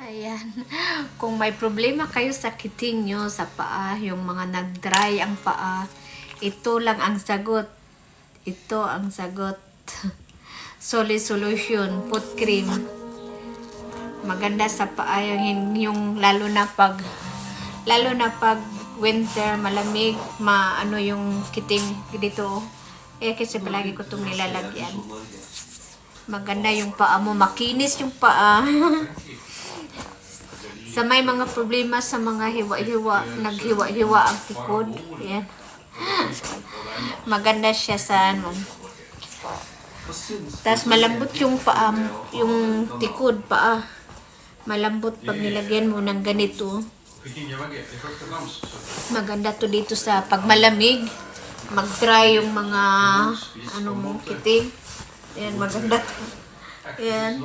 Ayan. Kung may problema kayo sa kiting nyo sa paa, yung mga nag-dry ang paa, ito lang ang sagot. Ito ang sagot. Solid solution, foot cream. Maganda sa paa yung lalo na pag winter, malamig, maano yung kiting dito. Kasi palagi ko itong nilalagyan. Maganda yung paa mo, makinis yung paa. Sa may mga problema sa mga hiwa-hiwa, naghiwa-hiwa ang tikod. Yan. Maganda siya sa ano. Tapos malambot yung paa, yung tikod paa. Malambot pag nilagyan mo ng ganito. Maganda to dito sa pagmalamig. Mag-dry yung mga ano mo, kiting. Yan, maganda to. Yan.